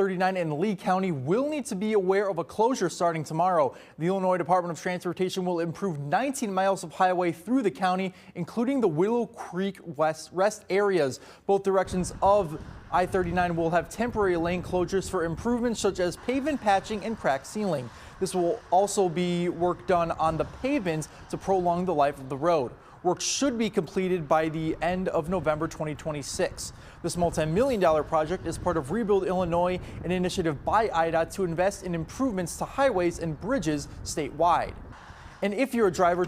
I-39 in Lee County will need to be aware of a closure starting tomorrow. The Illinois Department of Transportation will improve 19 miles of highway through the county, including the Willow Creek rest areas. Both directions of I-39 will have temporary lane closures for improvements such as pavement patching and crack sealing. This will also be work done on the pavements to prolong the life of the road. Work should be completed by the end of November 2026. This multi-million-dollar project is part of Rebuild Illinois, an initiative by IDOT to invest in improvements to highways and bridges statewide. And if you're a driver,